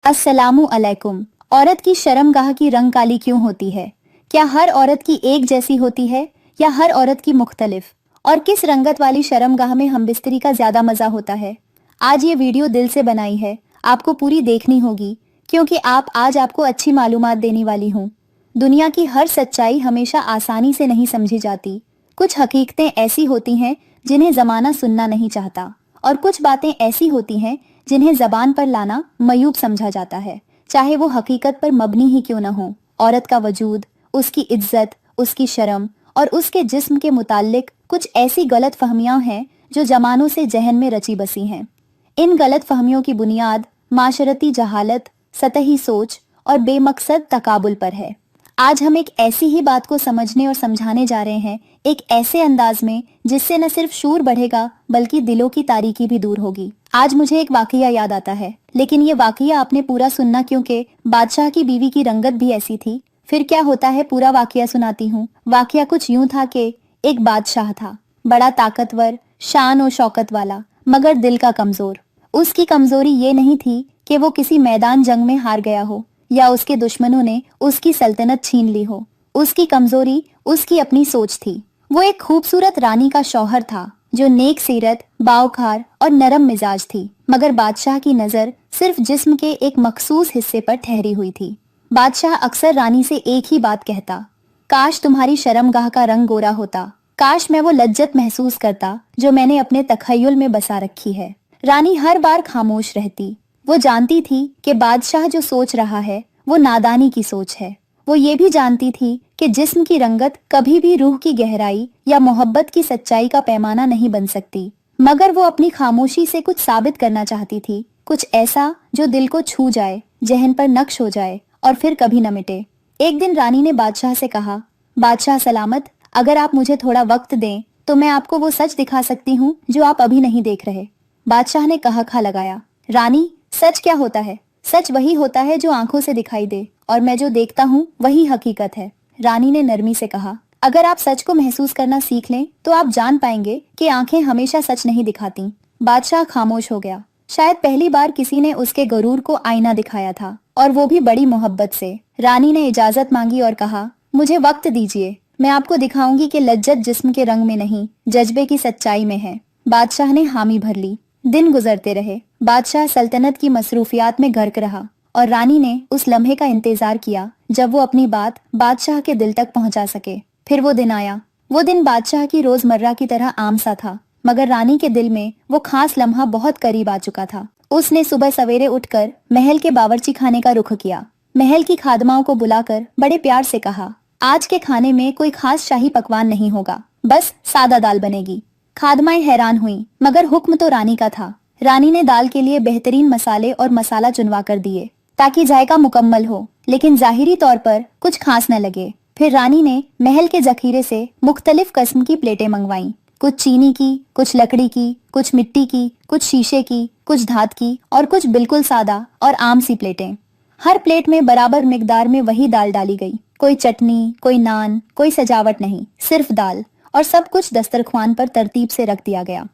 अस्सलामु अलैकुम। औरत की शर्मगाह की रंग काली क्यों होती है? क्या हर औरत की एक जैसी होती है या हर औरत की मुख्तलिफ? और किस रंगत वाली शर्मगाह में हमबिस्तरी का ज्यादा मजा होता है? आज ये वीडियो दिल से बनाई है, आपको पूरी देखनी होगी क्योंकि आज आपको अच्छी मालूमात देने वाली हूँ। दुनिया की हर सच्चाई हमेशा आसानी से नहीं समझी जाती। कुछ हकीकतें ऐसी होती हैं जिन्हें जमाना सुनना नहीं चाहता और कुछ बातें ऐसी होती हैं जिन्हें जबान पर लाना मयूब समझा जाता है, चाहे वो हकीकत पर मबनी ही क्यों न हो। औरत का वजूद, उसकी इज्जत, उसकी शर्म और उसके जिस्म के मुताल्लिक कुछ ऐसी गलत फहमियां हैं जो जमानों से जहन में रची बसी हैं। इन गलत फहमियों की बुनियाद माशरती जहालत, सतही सोच और बेमकसद तकाबुल पर है। आज हम एक ऐसी ही बात को समझने और समझाने जा रहे हैं, एक ऐसे अंदाज में जिससे न सिर्फ शूर बढ़ेगा बल्कि दिलों की तारीकी भी दूर होगी। आज मुझे एक वाकया याद आता है, लेकिन ये वाकया आपने पूरा सुनना क्योंकि बादशाह की बीवी की रंगत भी ऐसी थी। फिर क्या होता है, पूरा वाकया सुनाती हूँ। वाकया कुछ यूं था कि एक बादशाह था, बड़ा ताकतवर, शान और शौकत वाला, मगर दिल का कमजोर। उसकी कमजोरी ये नहीं थी कि वो किसी मैदान जंग में हार गया हो या उसके दुश्मनों ने उसकी सल्तनत छीन ली हो। उसकी कमजोरी उसकी अपनी सोच थी। वो एक खूबसूरत रानी का शौहर था जो नेक सीरत, बावखार और नरम मिजाज थी, मगर बादशाह की नजर सिर्फ जिस्म के एक मखसूस हिस्से पर ठहरी हुई थी। बादशाह अक्सर रानी से एक ही बात कहता, काश तुम्हारी शर्मगाह का रंग गोरा होता, काश मैं वो लज्जत महसूस करता जो मैंने अपने तखय्युल में बसा रखी है। रानी हर बार खामोश रहती। वो जानती थी कि बादशाह जो सोच रहा है वो नादानी की सोच है। वो ये भी जानती थी कि जिस्म की रंगत कभी भी रूह की गहराई या मोहब्बत की सच्चाई का पैमाना नहीं बन सकती, मगर वो अपनी खामोशी से कुछ साबित करना चाहती थी, कुछ ऐसा जो दिल को छू जाए, जहन पर नक्श हो जाए और फिर कभी न मिटे। एक दिन रानी ने बादशाह से कहा, बादशाह सलामत, अगर आप मुझे थोड़ा वक्त दें तो मैं आपको वो सच दिखा सकती हूँ जो आप अभी नहीं देख रहे। बादशाह ने कहा खा लगाया, रानी, सच क्या होता है? सच वही होता है जो आंखों से दिखाई दे, और मैं जो देखता हूँ वही हकीकत है। रानी ने नरमी से कहा, अगर आप सच को महसूस करना सीख लें तो आप जान पाएंगे कि आंखें हमेशा सच नहीं दिखाती। बादशाह खामोश हो गया। शायद पहली बार किसी ने उसके गरूर को आईना दिखाया था, और वो भी बड़ी मोहब्बत से। रानी ने इजाजत मांगी और कहा, मुझे वक्त दीजिए, मैं आपको दिखाऊंगी कि लज्जत जिस्म के रंग में नहीं, जज्बे की सच्चाई में है। बादशाह ने हामी भर ली। दिन गुजरते रहे। बादशाह सल्तनत की मसरूफियात में गर्क रहा और रानी ने उस लम्हे का इंतजार किया जब वो अपनी बात बादशाह के दिल तक पहुंचा सके। फिर वो दिन आया। वो दिन बादशाह की रोजमर्रा की तरह आम सा था, मगर रानी के दिल में वो खास लम्हा बहुत करीब आ चुका था। उसने सुबह सवेरे उठकर महल के बावर्ची खाने का रुख किया। महल की खादमाओं को बुलाकर बड़े प्यार से कहा, आज के खाने में कोई खास शाही पकवान नहीं होगा, बस सादा दाल बनेगी। खादमाएं हैरान हुईं, मगर हुक्म तो रानी का था। रानी ने दाल के लिए बेहतरीन मसाले और मसाला चुनवा कर दिए ताकि जायका मुकम्मल हो, लेकिन जाहिरी तौर पर कुछ खास न लगे। फिर रानी ने महल के जखीरे से मुख्तलिफ किस्म की प्लेटें मंगवाईं, कुछ चीनी की, कुछ लकड़ी की, कुछ मिट्टी की, कुछ शीशे की, कुछ धात की और कुछ बिल्कुल सादा और आम सी प्लेटें। हर प्लेट में बराबर मिकदार में वही दाल डाली गई, कोई चटनी, कोई नान, कोई सजावट नहीं, सिर्फ दाल, और सब कुछ दस्तरख्वान पर तरतीब से रख दिया गया।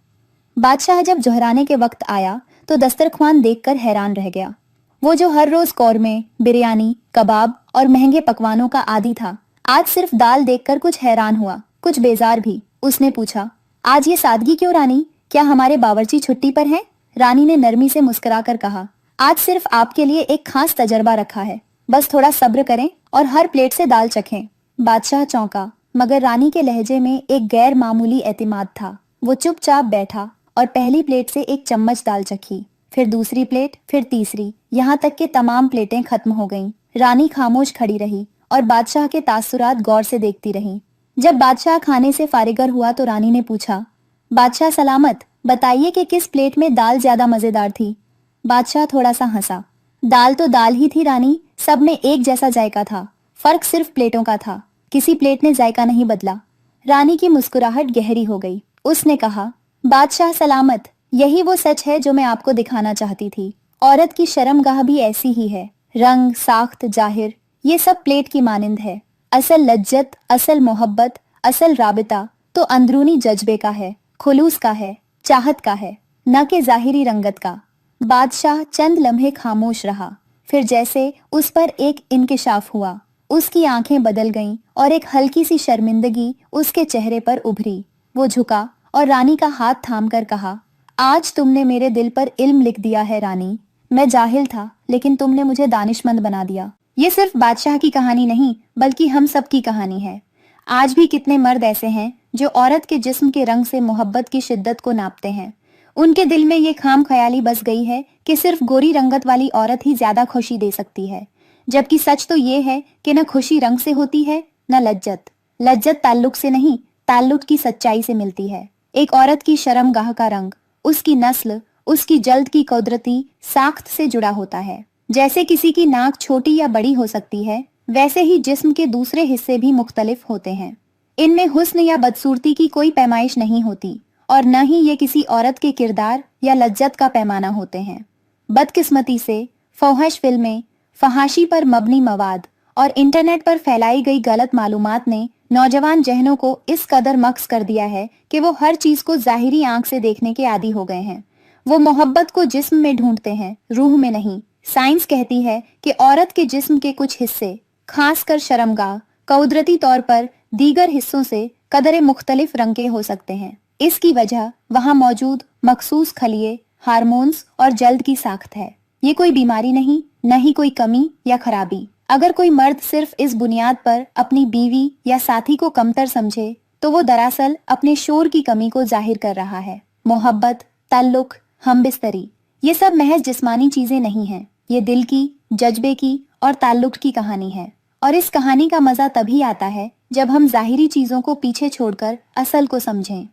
बादशाह जब जोहराने के वक्त आया तो दस्तरख्वान देखकर हैरान रह गया। वो जो हर रोज कौरमे, बिरयानी, कबाब और महंगे पकवानों का आदी था, आज सिर्फ दाल देखकर कुछ हैरान हुआ, कुछ बेजार भी। उसने पूछा, आज ये सादगी क्यों रानी? क्या हमारे बावर्ची छुट्टी पर हैं? रानी ने नरमी से मुस्कुराकर कहा, आज सिर्फ आपके लिए एक खास तजर्बा रखा है, बस थोड़ा सब्र करें और हर प्लेट से दाल चखें। बादशाह चौंका, मगर रानी के लहजे में एक गैर मामूली एतमाद था। वो चुपचाप बैठा और पहली प्लेट से एक चम्मच दाल चखी, फिर दूसरी प्लेट, फिर तीसरी, यहाँ तक कि तमाम प्लेटें खत्म हो गईं। रानी खामोश खड़ी रही और बादशाह के तासुरात गौर से देखती रही। जब बादशाह खाने से फारिगर हुआ तो रानी ने पूछा, बादशाह सलामत, बताइए कि किस प्लेट में दाल ज्यादा मजेदार थी? बादशाह थोड़ा सा हंसा, दाल तो दाल ही थी रानी, सब में एक जैसा जायका था, फर्क सिर्फ प्लेटों का था, किसी प्लेट ने जायका नहीं बदला। रानी की मुस्कुराहट गहरी हो गई। उसने कहा, बादशाह सलामत, यही वो सच है जो मैं आपको दिखाना चाहती थी। औरत की शर्मगाह भी ऐसी ही है, रंग, साख्त, जाहिर, ये सब प्लेट की मानिंद है। असल लज्जत, असल मोहब्बत, असल राबिता तो अंदरूनी जज्बे का है, खुलूस का है, चाहत का है, न कि जाहिरी रंगत का। बादशाह चंद लम्हे खामोश रहा, फिर जैसे उस पर एक इंकिशाफ हुआ, उसकी आंखें बदल गईं और एक हल्की सी शर्मिंदगी उसके चेहरे पर उभरी। वो झुका और रानी का हाथ थामकर कहा, आज तुमने मेरे दिल पर इल्म लिख दिया है रानी। मैं जाहिल था, लेकिन तुमने मुझे दानिशमंद बना दिया। ये सिर्फ बादशाह की कहानी नहीं, बल्कि हम सब की कहानी है। आज भी कितने मर्द ऐसे हैं जो औरत के जिस्म के रंग से मोहब्बत की शिद्दत को नापते हैं। उनके दिल में ये खाम ख्याली बस गई है कि सिर्फ गोरी रंगत वाली औरत ही ज्यादा खुशी दे सकती है, जबकि सच तो ये है कि न खुशी रंग से होती है, न लज्जत। लज्जत ताल्लुक से नहीं, ताल्लुक की सच्चाई से मिलती है। एक औरत की शर्मगाह का रंग उसकी नस्ल, उसकी जल्द की कुदरती साख्त से जुड़ा होता है। जैसे किसी की नाक छोटी या बड़ी हो सकती है, वैसे ही जिस्म के दूसरे हिस्से भी मुख्तलिफ होते हैं। इनमें हुस्न या बदसूरती की कोई पैमाइश नहीं होती, और न ही ये किसी औरत के किरदार या लज्जत का पैमाना होते हैं। बदकिस्मती से फौहश फिल्में, फहाशी पर मबनी मवाद और इंटरनेट पर फैलाई गई गलत मालूमात ने नौजवान जहनों को इस कदर मक्स कर दिया है कि वो हर चीज को जाहिरी आंख से देखने के आदी हो गए हैं। वो मोहब्बत को जिस्म में ढूंढते हैं, रूह में नहीं। साइंस कहती है कि औरत के जिस्म के कुछ हिस्से, खासकर शर्मगाह, कुदरती तौर पर दीगर हिस्सों से कदरे मुख्तलिफ रंग के हो सकते हैं। इसकी वजह वहां मौजूद मखसूस खलिए, हार्मोन्स और जल्द की साख्त है। ये कोई बीमारी नहीं, न ही कोई कमी या खराबी। अगर कोई मर्द सिर्फ इस बुनियाद पर अपनी बीवी या साथी को कमतर समझे, तो वो दरअसल अपने शोर की कमी को जाहिर कर रहा है। मोहब्बत, ताल्लुक, हमबिस्तरी, ये सब महज जिस्मानी चीजें नहीं हैं। ये दिल की, जज्बे की और ताल्लुक की कहानी है। और इस कहानी का मजा तभी आता है जब हम जाहिरी चीजों को पीछे छोड़कर असल को समझें।